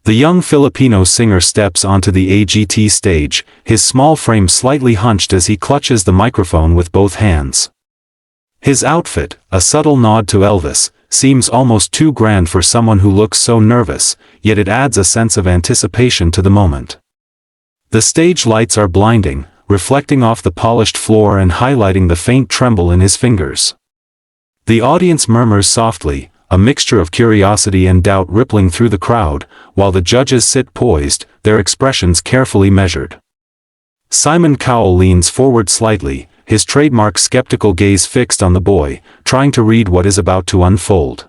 The young Filipino singer steps onto the AGT stage, his small frame slightly hunched as he clutches the microphone with both hands. His outfit, a subtle nod to Elvis, seems almost too grand for someone who looks so nervous, yet it adds a sense of anticipation to the moment. The stage lights are blinding, reflecting off the polished floor and highlighting the faint tremble in his fingers. The audience murmurs softly, a mixture of curiosity and doubt rippling through the crowd, while the judges sit poised, their expressions carefully measured. Cowell leans forward slightly, his trademark skeptical gaze fixed on the boy, trying to read what is about to unfold.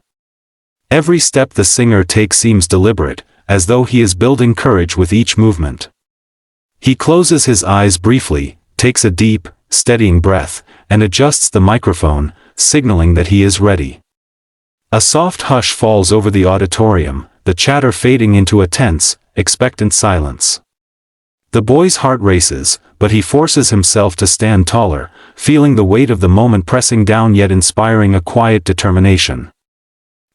Every step the singer takes seems deliberate, as though he is building courage with each movement. He closes his eyes briefly, takes a deep, steadying breath, and adjusts the microphone, signaling that he is ready. A soft hush falls over the auditorium, the chatter fading into a tense, expectant silence. The boy's heart races, but he forces himself to stand taller, feeling the weight of the moment pressing down yet inspiring a quiet determination.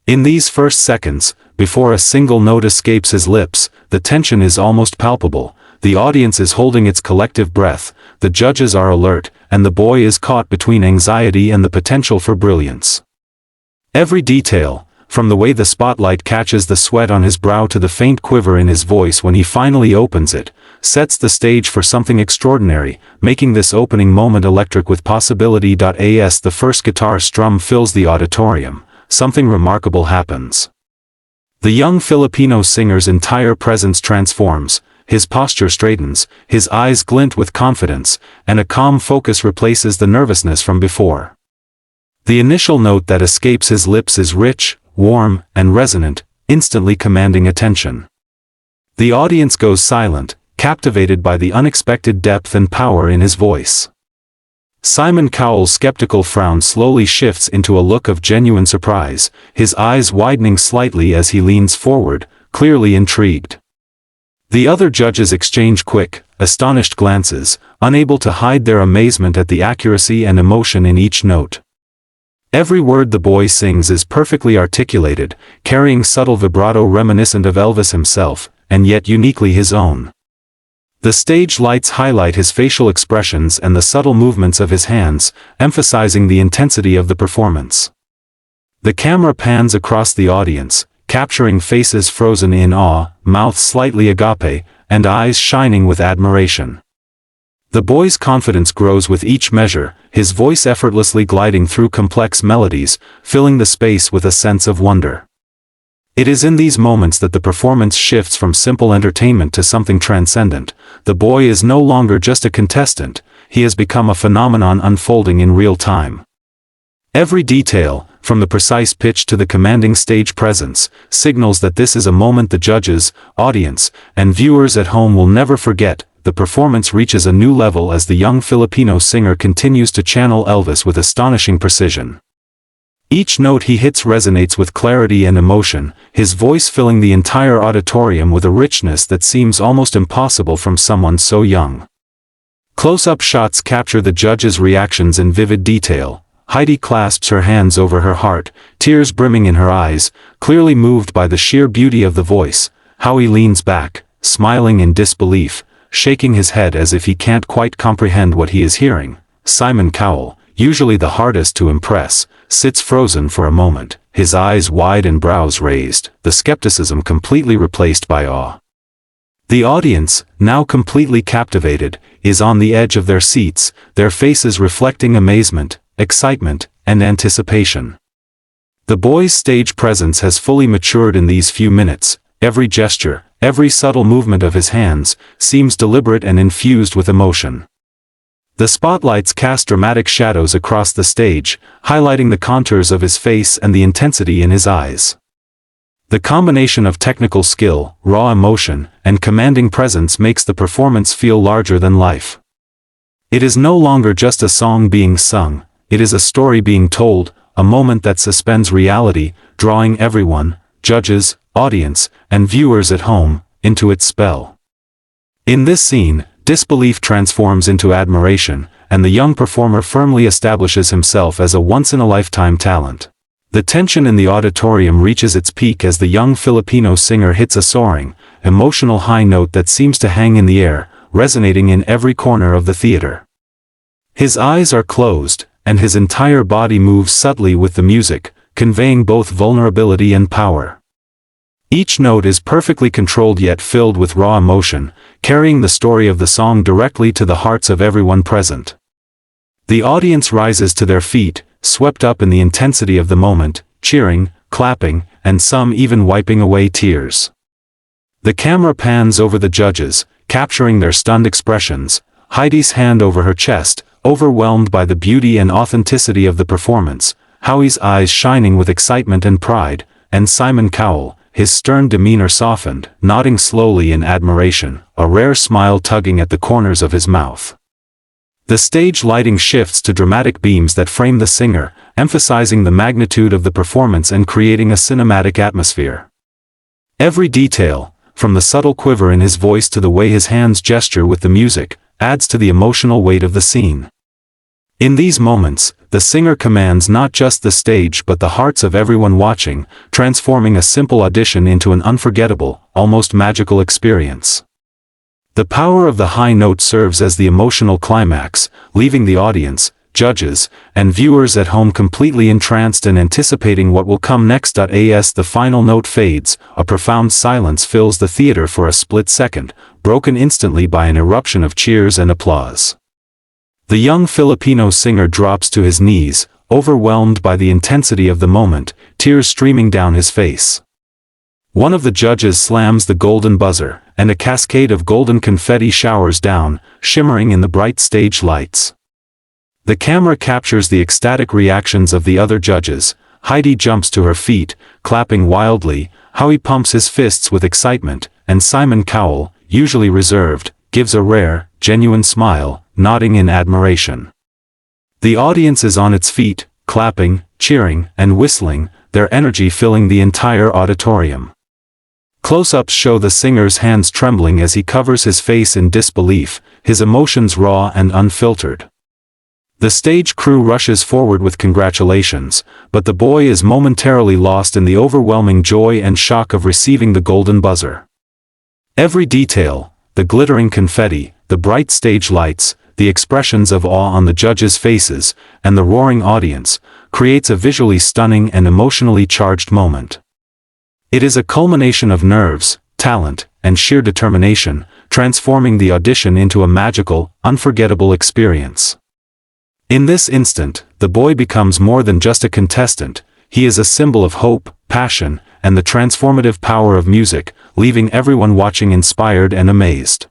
In these first seconds, before a single note escapes his lips, the tension is almost palpable. The audience is holding its collective breath, the judges are alert, and the boy is caught between anxiety and the potential for brilliance. Every detail, from the way the spotlight catches the sweat on his brow to the faint quiver in his voice when he finally opens it, sets the stage for something extraordinary, making this opening moment electric with possibility. As the first guitar strum fills the auditorium, something remarkable happens. The young Filipino singer's entire presence transforms, his posture straightens, his eyes glint with confidence, and a calm focus replaces the nervousness from before. The initial note that escapes his lips is rich, warm, and resonant, instantly commanding attention. The audience goes silent, captivated by the unexpected depth and power in his voice. Cowell's skeptical frown slowly shifts into a look of genuine surprise, his eyes widening slightly as he leans forward, clearly intrigued. The other judges exchange quick, astonished glances, unable to hide their amazement at the accuracy and emotion in each note. Every word the boy sings is perfectly articulated, carrying subtle vibrato reminiscent of Elvis himself, and yet uniquely his own. The stage lights highlight his facial expressions and the subtle movements of his hands, emphasizing the intensity of the performance. The camera pans across the audience, capturing faces frozen in awe, mouths slightly agape, and eyes shining with admiration. The boy's confidence grows with each measure, his voice effortlessly gliding through complex melodies, filling the space with a sense of wonder. It is in these moments that the performance shifts from simple entertainment to something transcendent. The boy is no longer just a contestant, he has become a phenomenon unfolding in real time. Every detail, from the precise pitch to the commanding stage presence, signals that this is a moment the judges, audience, and viewers at home will never forget. The performance reaches a new level as the young Filipino singer continues to channel Elvis with astonishing precision. Each note he hits resonates with clarity and emotion, his voice filling the entire auditorium with a richness that seems almost impossible from someone so young. Close-up shots capture the judges' reactions in vivid detail. Heidi clasps her hands over her heart, tears brimming in her eyes, clearly moved by the sheer beauty of the voice. Howie leans back, smiling in disbelief, shaking his head as if he can't quite comprehend what he is hearing. Cowell, usually the hardest to impress, sits frozen for a moment, his eyes wide and brows raised, the skepticism completely replaced by awe. The audience, now completely captivated, is on the edge of their seats, their faces reflecting amazement, excitement, and anticipation. The boy's stage presence has fully matured in these few minutes. Every gesture, every subtle movement of his hands, seems deliberate and infused with emotion. The spotlights cast dramatic shadows across the stage, highlighting the contours of his face and the intensity in his eyes. The combination of technical skill, raw emotion, and commanding presence makes the performance feel larger than life. It is no longer just a song being sung, it is a story being told, a moment that suspends reality, drawing everyone, judges, audience, and viewers at home, into its spell. In this scene, disbelief transforms into admiration, and the young performer firmly establishes himself as a once-in-a-lifetime talent. The tension in the auditorium reaches its peak as the young Filipino singer hits a soaring, emotional high note that seems to hang in the air, resonating in every corner of the theater. His eyes are closed, and his entire body moves subtly with the music, conveying both vulnerability and power. Each note is perfectly controlled yet filled with raw emotion, carrying the story of the song directly to the hearts of everyone present. The audience rises to their feet, swept up in the intensity of the moment, cheering, clapping, and some even wiping away tears. The camera pans over the judges, capturing their stunned expressions, Heidi's hand over her chest, overwhelmed by the beauty and authenticity of the performance, Howie's eyes shining with excitement and pride, and Simon Cowell, his stern demeanor softened, nodding slowly in admiration, a rare smile tugging at the corners of his mouth. The stage lighting shifts to dramatic beams that frame the singer, emphasizing the magnitude of the performance and creating a cinematic atmosphere. Every detail, from the subtle quiver in his voice to the way his hands gesture with the music, adds to the emotional weight of the scene. In these moments, the singer commands not just the stage but the hearts of everyone watching, transforming a simple audition into an unforgettable, almost magical experience. The power of the high note serves as the emotional climax, leaving the audience, judges, and viewers at home completely entranced and anticipating what will come next. As the final note fades, a profound silence fills the theater for a split second, broken instantly by an eruption of cheers and applause. The young Filipino singer drops to his knees, overwhelmed by the intensity of the moment, tears streaming down his face. One of the judges slams the golden buzzer, and a cascade of golden confetti showers down, shimmering in the bright stage lights. The camera captures the ecstatic reactions of the other judges. Heidi jumps to her feet, clapping wildly, Howie pumps his fists with excitement, and Simon Cowell, usually reserved, gives a rare, genuine smile, nodding in admiration. The audience is on its feet, clapping, cheering, and whistling, their energy filling the entire auditorium. Close-ups show the singer's hands trembling as he covers his face in disbelief, his emotions raw and unfiltered. The stage crew rushes forward with congratulations, but the boy is momentarily lost in the overwhelming joy and shock of receiving the golden buzzer. Every detail, the glittering confetti, the bright stage lights, the expressions of awe on the judges' faces, and the roaring audience, creates a visually stunning and emotionally charged moment. It is a culmination of nerves, talent, and sheer determination, transforming the audition into a magical, unforgettable experience. In this instant, the boy becomes more than just a contestant, he is a symbol of hope, passion, and the transformative power of music, leaving everyone watching inspired and amazed.